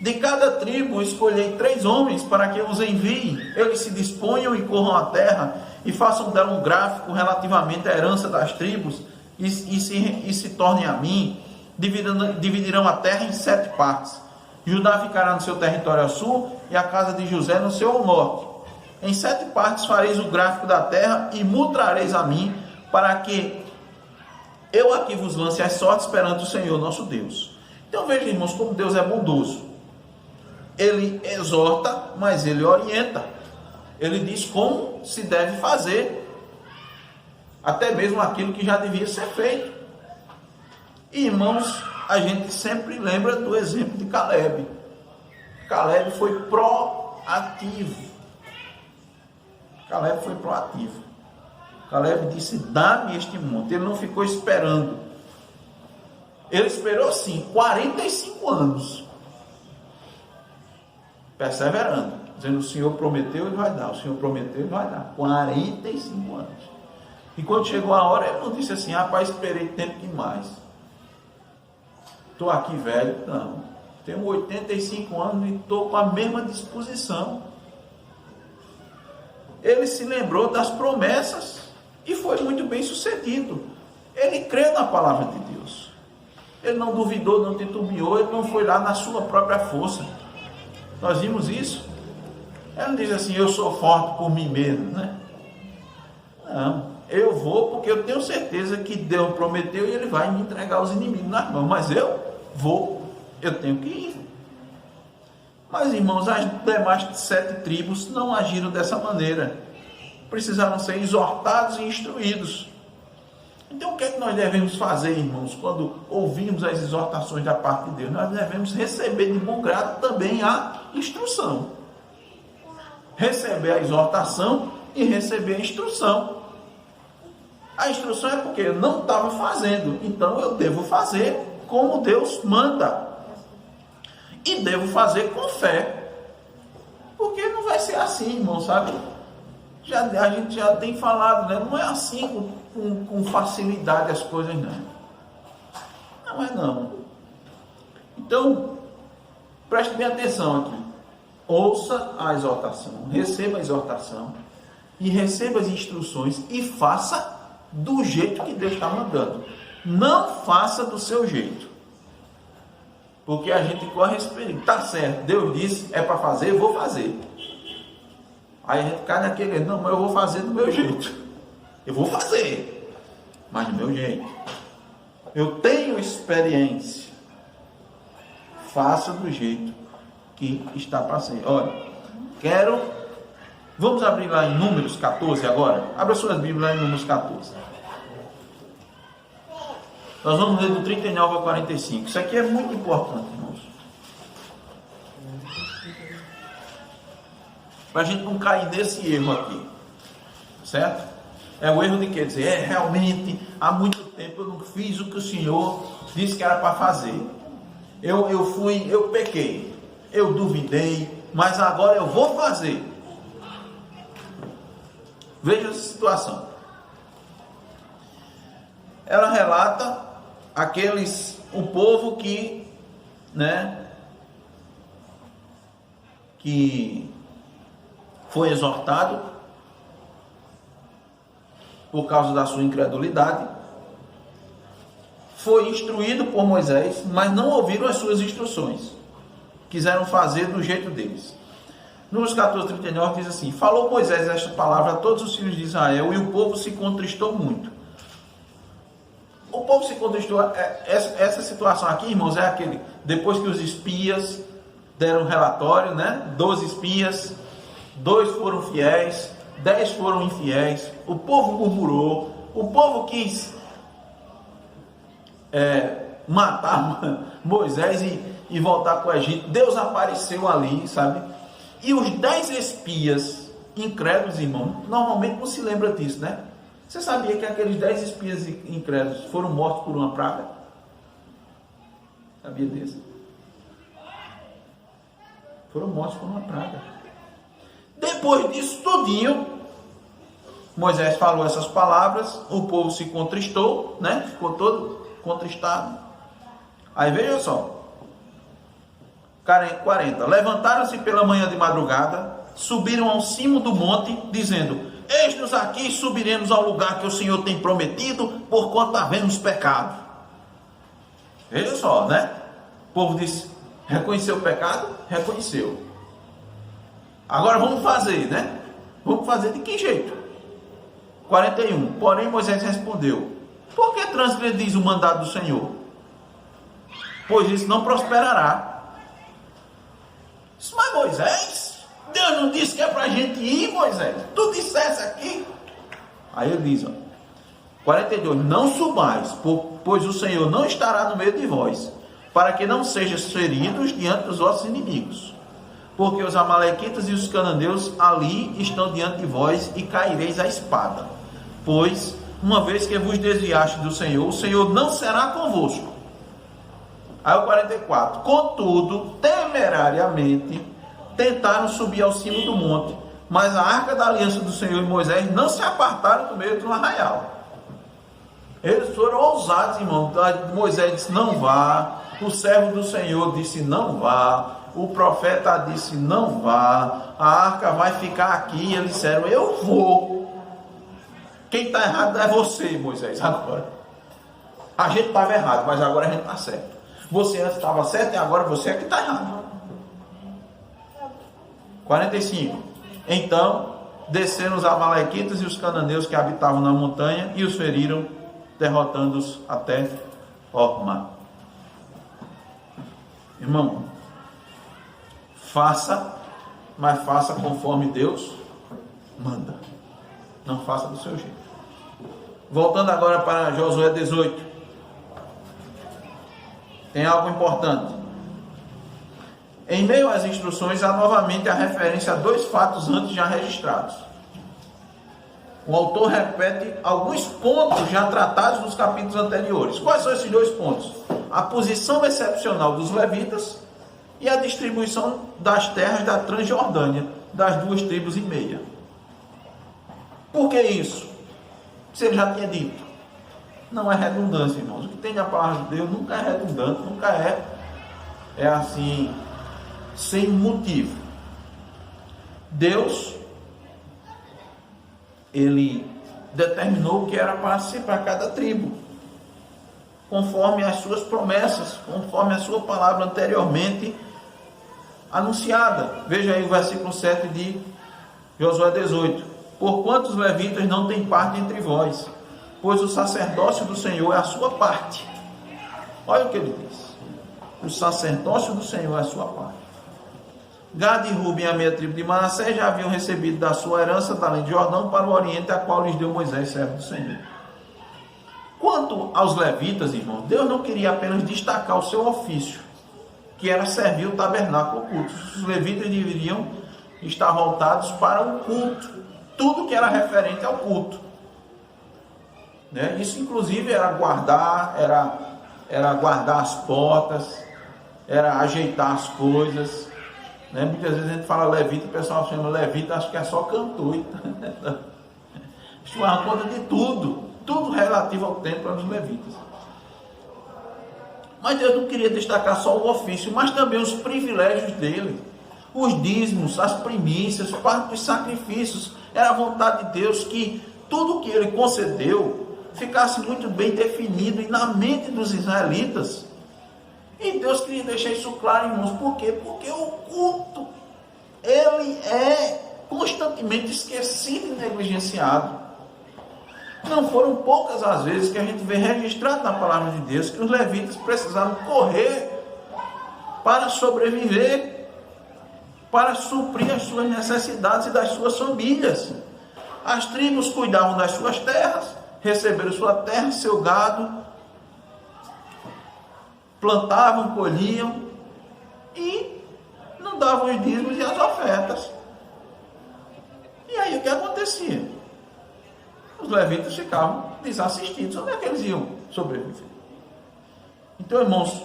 [SPEAKER 1] De cada tribo escolhei 3 homens para que os enviem. Eles se disponham e corram a terra e façam dela um gráfico relativamente à herança das tribos e se tornem a mim. Dividirão a terra em 7 partes. Judá ficará no seu território ao sul e a casa de José no seu ao norte. Em 7 partes fareis o gráfico da terra e mutrareis a mim, para que eu aqui vos lance as sortes perante o Senhor nosso Deus. Então veja, irmãos, como Deus é bondoso. Ele exorta, mas ele orienta. Ele diz como se deve fazer, até mesmo aquilo que já devia ser feito. E, irmãos, a gente sempre lembra do exemplo de Caleb. Caleb foi proativo. Caleb disse: dá-me este monte. Ele não ficou esperando. Ele esperou sim 45 anos, perseverando, dizendo: o Senhor prometeu, Ele vai dar. O Senhor prometeu, Ele vai dar. 45 anos. E quando chegou a hora, ele não disse assim: rapaz, esperei tempo demais, estou aqui velho. Não, tenho 85 anos e estou com a mesma disposição. Ele se lembrou das promessas e foi muito bem sucedido. Ele creu na palavra de Deus. Ele não duvidou, não titubeou, ele não foi lá na sua própria força. Nós vimos isso. Ele não diz assim: eu sou forte por mim mesmo, né? Não, eu vou porque eu tenho certeza que Deus prometeu e Ele vai me entregar os inimigos nas mãos. Mas eu vou, eu tenho que ir. Mas, irmãos, as demais 7 tribos não agiram dessa maneira. Precisaram ser exortados e instruídos. Então, o que é que nós devemos fazer, irmãos, quando ouvimos as exortações da parte de Deus? Nós devemos receber de bom grado também a instrução. Receber a exortação e receber a instrução. A instrução é porque eu não estava fazendo, então eu devo fazer como Deus manda. E devo fazer com fé. Porque não vai ser assim, irmão, sabe? A gente já tem falado, né? Não é assim com facilidade as coisas, não. Não é não. Então, preste bem atenção aqui. Ouça a exortação, receba a exortação e receba as instruções e faça do jeito que Deus está mandando. Não faça do seu jeito. Porque a gente corre esse perigo. Tá certo, Deus disse, é para fazer, eu vou fazer. Aí a gente cai naquele: não, mas eu vou fazer do meu jeito. Eu vou fazer, mas do meu jeito. Eu tenho experiência. Faça do jeito que está para ser. Olha, vamos abrir lá em Números 14 agora. Abra suas Bíblias lá em Números 14. Nós vamos ler do 39 ao 45. Isso aqui é muito importante, irmãos. Para a gente não cair nesse erro aqui. Certo? É o erro de quê? Dizer: realmente, há muito tempo eu não fiz o que o Senhor disse que era para fazer. Eu pequei. Eu duvidei. Mas agora eu vou fazer. Veja essa situação. Ela relata o povo que foi exortado por causa da sua incredulidade, foi instruído por Moisés, mas não ouviram as suas instruções, quiseram fazer do jeito deles. Números 14:39 diz assim: falou Moisés esta palavra a todos os filhos de Israel, e o povo se contristou muito. O povo se contristou. Essa situação aqui, irmãos, é aquele: depois que os espias deram relatório, 12 espias, 2 foram fiéis, 10 foram infiéis, o povo murmurou, o povo quis matar Moisés e voltar para o Egito. Deus apareceu ali, sabe? E os 10 espias incrédulos, irmão, normalmente não se lembra disso, né? Você sabia que aqueles 10 espias incrédulos foram mortos por uma praga? Sabia disso? Foram mortos por uma praga. Depois disso tudinho, Moisés falou essas palavras, o povo se contristou, né? Ficou todo contristado. Aí veja só, 40. Levantaram-se pela manhã de madrugada, subiram ao cimo do monte, dizendo: eis-nos aqui, subiremos ao lugar que o Senhor tem prometido, porquanto havemos pecado. Veja só, né? O povo disse: reconheceu o pecado? Reconheceu. Agora vamos fazer, né? Vamos fazer de que jeito? 41. Porém Moisés respondeu: por que transgredis o mandado do Senhor? Pois isso não prosperará. Mas Moisés, Deus não disse que é para a gente ir, Moisés. Tu dissesse aqui. Aí ele diz, 42. Não subais, pois o Senhor não estará no meio de vós, para que não sejais feridos diante dos vossos inimigos. Porque os amalequitas e os cananeus ali estão diante de vós, e caireis à espada. Pois, uma vez que vos desviaste do Senhor, o Senhor não será convosco. Aí o 44. Contudo, temerariamente, tentaram subir ao cimo do monte, mas a arca da aliança do Senhor e Moisés não se apartaram do meio do arraial. Eles foram ousados, irmão. Moisés disse: não vá. O servo do Senhor disse: não vá. O profeta disse: não vá. A arca vai ficar aqui. E eles disseram: eu vou. Quem está errado é você, Moisés, agora. A gente estava errado, mas agora a gente está certo. Você antes estava certo e agora você é que está errado. 45. Então desceram os amalequitas e os cananeus que habitavam na montanha e os feriram, derrotando-os até Horma. Irmão, faça, mas faça conforme Deus manda. Não faça do seu jeito. Voltando agora para Josué 18. Tem algo importante. Em meio às instruções, há novamente a referência a dois fatos antes já registrados. O autor repete alguns pontos já tratados nos capítulos anteriores. Quais são esses dois pontos? A posição excepcional dos levitas e a distribuição das terras da Transjordânia, das 2,5 tribos. Por que isso? Se ele já tinha dito. Não é redundância, irmãos. O que tem na palavra de Deus nunca é redundante, nunca é assim, sem motivo. Deus, ele determinou o que era para ser para cada tribo, conforme as suas promessas, conforme a sua palavra anteriormente anunciada. Veja aí o versículo 7 de Josué 18. Porquanto os levitas não têm parte entre vós, pois o sacerdócio do Senhor é a sua parte. Olha o que ele diz. O sacerdócio do Senhor é a sua parte. Gad e Ruben, a meia tribo de Manassés, já haviam recebido da sua herança da além de Jordão para o oriente, a qual lhes deu Moisés, servo do Senhor. Quanto aos levitas, irmãos, Deus não queria apenas destacar o seu ofício, que era servir o tabernáculo culto. Os levitas deveriam estar voltados para o culto, tudo que era referente ao culto. Isso inclusive era guardar as portas, era ajeitar as coisas. Muitas vezes a gente fala levita, o pessoal chama levita, acho que é só cantor. Isso é uma conta de tudo relativo ao templo dos levitas. Mas Deus não queria destacar só o ofício, mas também os privilégios dele, os dízimos, as primícias, parte dos sacrifícios. Era a vontade de Deus que tudo que ele concedeu ficasse muito bem definido e na mente dos israelitas. E Deus queria deixar isso claro, irmãos. Por quê? Porque o culto, ele é constantemente esquecido e negligenciado. Não foram poucas as vezes que a gente vê registrado na palavra de Deus que os levitas precisaram correr para sobreviver, para suprir as suas necessidades e das suas famílias. As tribos cuidavam das suas terras, receberam sua terra, seu gado, plantavam, colhiam e não davam os dízimos e as ofertas. E aí o que acontecia? Os levitas ficavam desassistidos. Onde é que eles iam sobreviver? Então, irmãos,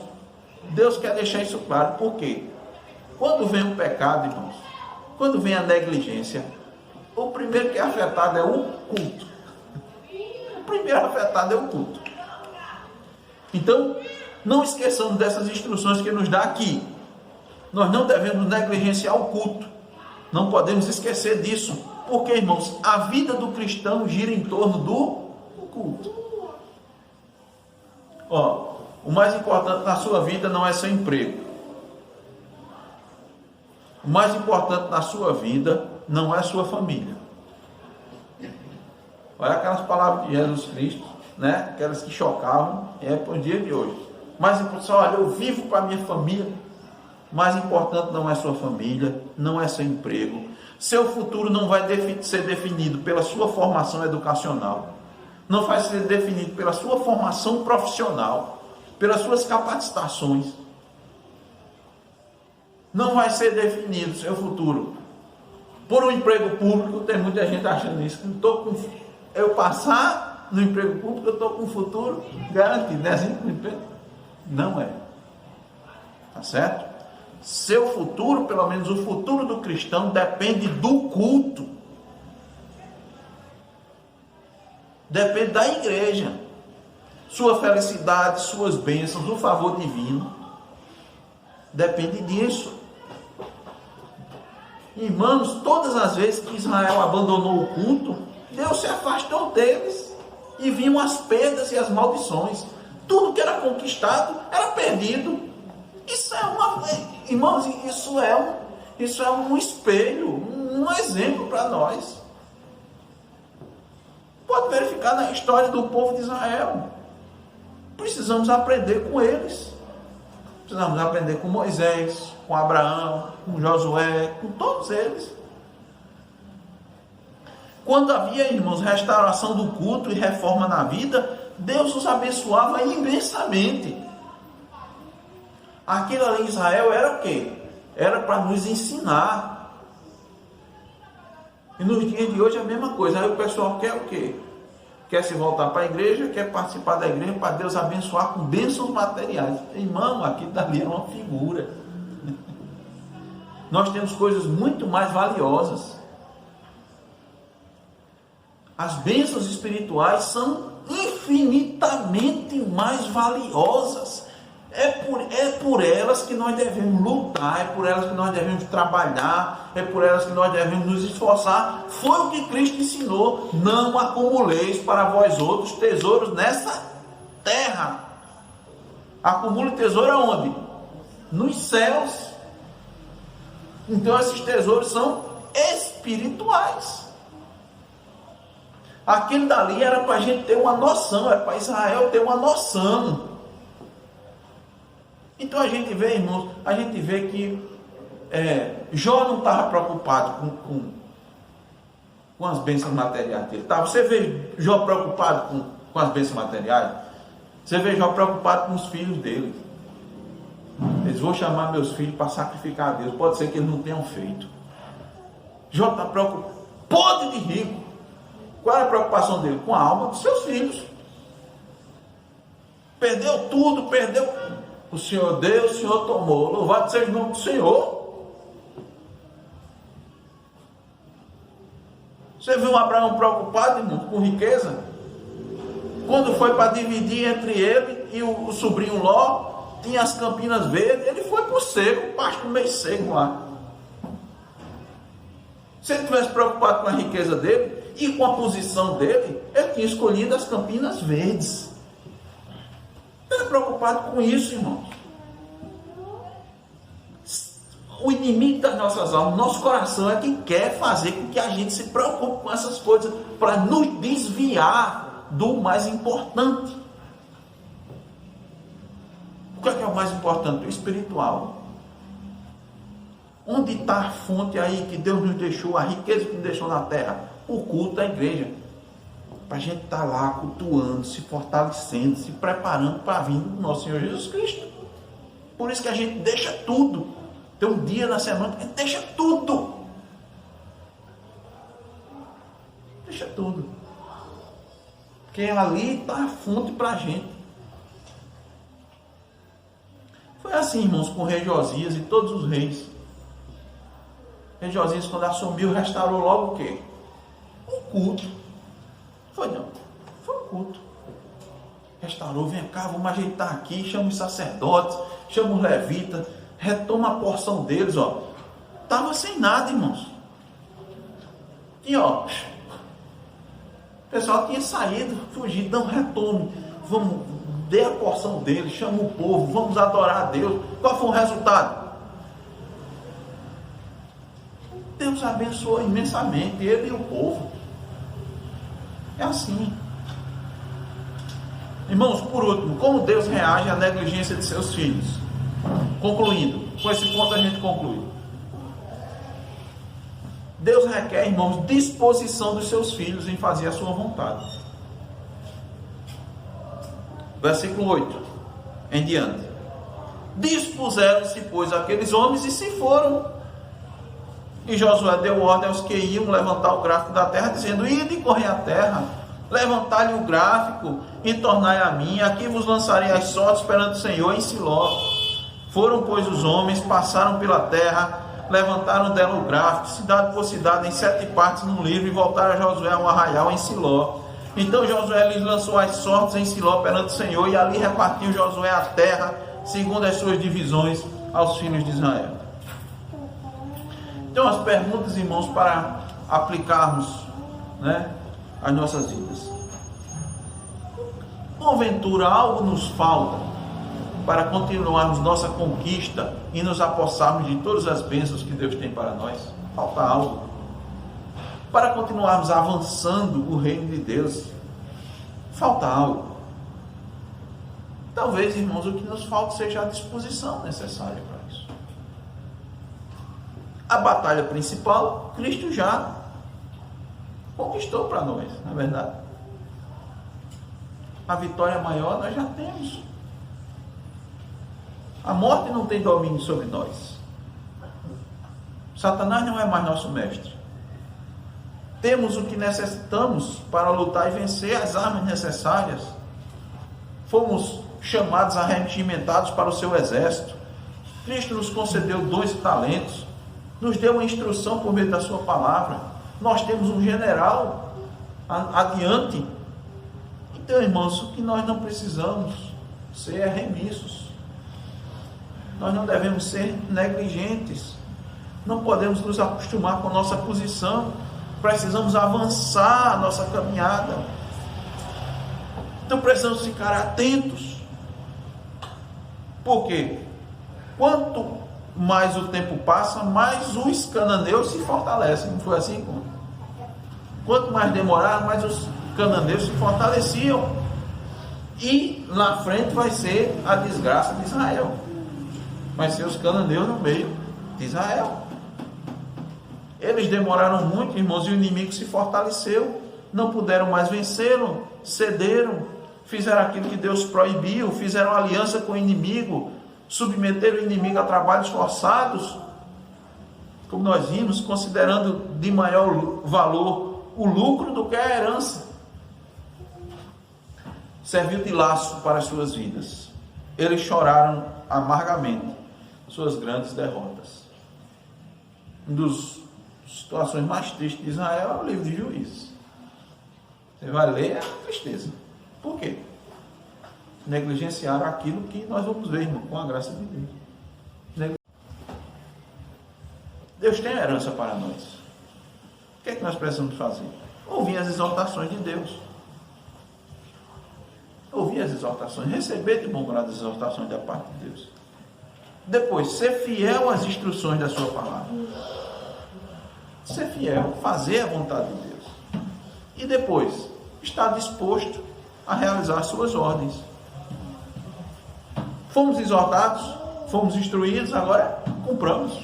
[SPEAKER 1] Deus quer deixar isso claro. Por quê? Quando vem o pecado, irmãos, quando vem a negligência, o primeiro que é afetado é o culto. O primeiro afetado é o culto. Então, não esqueçamos dessas instruções que nos dá aqui. Nós não devemos negligenciar o culto. Não podemos esquecer disso. Porque, irmãos, a vida do cristão gira em torno do culto. O mais importante na sua vida não é seu emprego. O mais importante na sua vida não é a sua família. Olha aquelas palavras de Jesus Cristo, né? Aquelas que chocavam, para o dia de hoje. Mais importante, olha, eu vivo para a minha família. Mais importante não é sua família, não é seu emprego. Seu futuro não vai ser definido pela sua formação educacional. Não vai ser definido pela sua formação profissional, pelas suas capacitações. Não vai ser definido seu futuro por um emprego público. Tem muita gente achando isso. Eu passar no emprego público, eu estou com um futuro garantido. Não é assim? Não é. Tá certo? Seu futuro, pelo menos o futuro do cristão, depende do culto. Depende da igreja. Sua felicidade, suas bênçãos, o favor divino, depende disso. Irmãos, todas as vezes que Israel abandonou o culto, Deus se afastou deles e vinham as perdas e as maldições. Tudo que era conquistado era perdido. Isso é irmãos, isso é um espelho, um exemplo para nós. Pode verificar na história do povo de Israel. Precisamos aprender com eles. Precisamos aprender com Moisés, com Abraão, com Josué, com todos eles. Quando havia, irmãos, restauração do culto e reforma na vida, Deus os abençoava imensamente. Aquilo ali em Israel era o quê? Era para nos ensinar. E nos dias de hoje é a mesma coisa. Aí o pessoal quer o quê? Quer se voltar para a igreja, quer participar da igreja para Deus abençoar com bênçãos materiais. Irmão, aquilo dali é uma figura. Nós temos coisas muito mais valiosas. As bênçãos espirituais são infinitamente mais valiosas. É por elas que nós devemos lutar, é por elas que nós devemos trabalhar, é por elas que nós devemos nos esforçar. Foi o que Cristo ensinou: não acumuleis para vós outros tesouros nessa terra. Acumule tesouro aonde? Nos céus. Então esses tesouros são espirituais. Aquilo dali era para a gente ter uma noção, era para Israel ter uma noção. Então a gente vê, irmãos, a gente vê que Jó não estava preocupado com as bênçãos materiais dele. Você vê Jó preocupado com as bênçãos materiais? Você vê Jó preocupado com os filhos dele. Eles vão chamar meus filhos para sacrificar a Deus. Pode ser que eles não tenham feito. Jó está preocupado, podre de rico. Qual era a preocupação dele? Com a alma dos seus filhos. Perdeu tudo, perdeu. O Senhor deu, o Senhor tomou. Louvado seja o nome do Senhor. Você viu Abraão preocupado, irmão, com riqueza? Quando foi para dividir entre ele e o sobrinho Ló, tinha as campinas verdes, ele foi para o seco, pasto meio seco lá. Se ele tivesse preocupado com a riqueza dele e com a posição dele, ele tinha escolhido as campinas verdes. Ele está preocupado com isso, irmãos. O inimigo das nossas almas, nosso coração, é quem quer fazer com que a gente se preocupe com essas coisas para nos desviar do mais importante. O que é o mais importante? O espiritual. Onde está a fonte aí que Deus nos deixou, a riqueza que nos deixou na terra? O culto da igreja. Para a gente estar lá cultuando, se fortalecendo, se preparando para a vinda do nosso Senhor Jesus Cristo. Por isso que a gente deixa tudo. Tem um dia na semana que a gente deixa tudo. Deixa tudo. Porque ali está a fonte para a gente. Foi assim, irmãos, com o rei Josias e todos os reis. O rei Josias, quando assumiu, restaurou logo o quê? Um culto. Foi não. Foi um culto. Restaurou, vem cá, vamos ajeitar aqui, chama os sacerdotes, chama os levitas, retoma a porção deles, ó. Estava sem nada, irmãos. E ó, o pessoal tinha saído, fugido, não retome, vamos, dê a porção deles, chama o povo, vamos adorar a Deus. Qual foi o resultado? Deus abençoou imensamente ele e o povo. É assim. Irmãos, por último, como Deus reage à negligência de seus filhos? Concluindo, com esse ponto a gente conclui. Deus requer, irmãos, disposição dos seus filhos em fazer a sua vontade. Versículo 8 em diante. Dispuseram-se, pois, aqueles homens e se foram. E Josué deu ordem aos que iam levantar o gráfico da terra, dizendo: ide e correi a terra, levantai-lhe o gráfico e tornai a mim, aqui vos lançarei as sortes perante o Senhor em Siló. Foram, pois, os homens, passaram pela terra, levantaram dela o gráfico, cidade por cidade, em 7 partes no livro, e voltaram a Josué a um arraial em Siló. Então Josué lhes lançou as sortes em Siló perante o Senhor, e ali repartiu Josué a terra, segundo as suas divisões, aos filhos de Israel. Então, as perguntas, irmãos, para aplicarmos, né, as nossas vidas. Porventura, algo nos falta para continuarmos nossa conquista e nos apossarmos de todas as bênçãos que Deus tem para nós? Falta algo. Para continuarmos avançando o reino de Deus, falta algo. Talvez, irmãos, o que nos falta seja a disposição necessária para isso. A batalha principal, Cristo já conquistou para nós, não é verdade? A vitória maior nós já temos. A morte não tem domínio sobre nós. Satanás não é mais nosso mestre. Temos o que necessitamos para lutar e vencer, as armas necessárias. Fomos chamados, arregimentados para o seu exército. Cristo nos concedeu 2 talentos. Nos deu uma instrução por meio da sua palavra. Nós temos um general adiante. Então, irmãos, o que nós não precisamos ser é remissos. Nós não devemos ser negligentes. Não podemos nos acostumar com a nossa posição. Precisamos avançar a nossa caminhada. Então precisamos ficar atentos. Por quê? Quanto mais o tempo passa, mais os cananeus se fortalecem. Não foi assim? Quanto mais demorar, mais os cananeus se fortaleciam. E na frente vai ser a desgraça de Israel. Vai ser os cananeus no meio de Israel. Eles demoraram muito, irmãos, e o inimigo se fortaleceu. Não puderam mais vencê-lo, cederam, fizeram aquilo que Deus proibiu, fizeram aliança com o inimigo, submeteram o inimigo a trabalhos forçados, como nós vimos, considerando de maior valor o lucro do que a herança. Serviu de laço para as suas vidas. Eles choraram amargamente suas grandes derrotas. Uma das situações mais tristes de Israel é o livro de Juízes. Você vai ler, é tristeza. Por quê? Negligenciaram aquilo que nós vamos ver, irmão, com a graça de Deus. Deus tem herança para nós. O que é que nós precisamos fazer? Ouvir as exortações de Deus. Ouvir as exortações, receber de bom grado as exortações da parte de Deus. Depois, ser fiel às instruções da sua palavra. Ser fiel, fazer a vontade de Deus. E depois, estar disposto a realizar as suas ordens. Fomos exortados, fomos instruídos, agora cumpramos.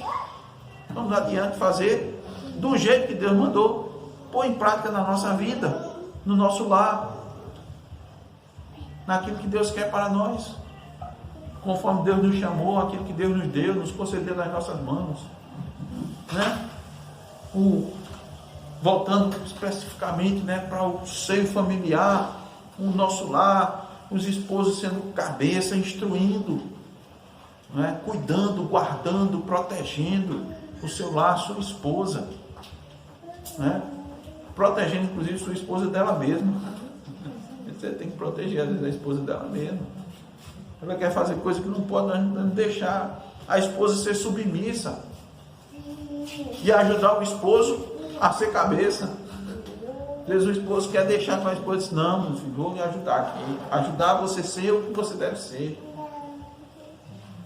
[SPEAKER 1] Vamos adiante fazer do jeito que Deus mandou, pôr em prática na nossa vida, no nosso lar, naquilo que Deus quer para nós, conforme Deus nos chamou, aquilo que Deus nos deu, nos concedeu nas nossas mãos, né? Voltando especificamente, né, para o seio familiar, o nosso lar, os esposos sendo cabeça, instruindo, né, cuidando, guardando, protegendo o seu lar, a sua esposa, né? protegendo inclusive sua esposa dela mesma. Você tem que proteger às vezes a esposa dela mesma. Ela quer fazer coisa que não pode, não deixar a esposa ser submissa e ajudar o esposo a ser cabeça. Às vezes o esposo quer deixar com a esposa e diz, não, meu filho, vou lhe ajudar aqui, ajudar você a ser o que você deve ser.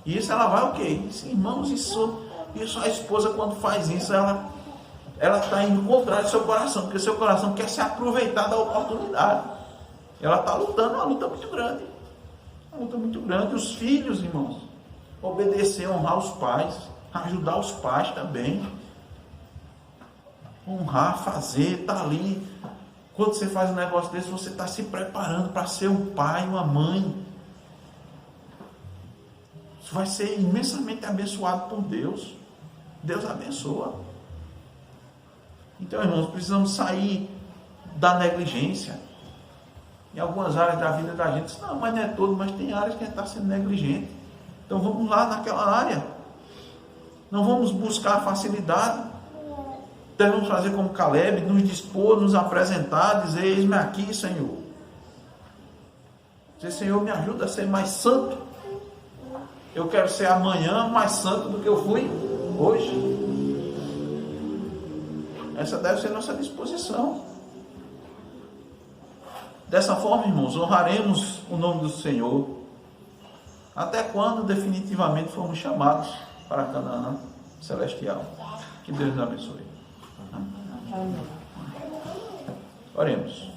[SPEAKER 1] E isso ela vai o quê? Irmãos, isso a esposa quando faz isso, ela está indo contrário do seu coração, porque o seu coração quer se aproveitar da oportunidade. Ela está lutando uma luta muito grande. Uma luta muito grande. Os filhos, irmãos, obedecer, honrar os pais, ajudar os pais também. Honrar, fazer, estar ali. Quando você faz um negócio desse, você está se preparando para ser um pai, uma mãe. Isso vai ser imensamente abençoado por Deus. Deus abençoa. Então, irmãos, precisamos sair da negligência. Em algumas áreas da vida da gente, não, mas não é todo, mas tem áreas que a gente está sendo negligente. Então vamos lá naquela área. Não vamos buscar facilidade. Devemos fazer como Caleb, nos dispor, nos apresentar, dizer, eis-me aqui, Senhor. Dizer, Senhor, me ajuda a ser mais santo. Eu quero ser amanhã mais santo do que eu fui hoje. Essa deve ser nossa disposição. Dessa forma, irmãos, honraremos o nome do Senhor até quando definitivamente formos chamados para Canaã celestial. Que Deus nos abençoe. Amém. Oremos.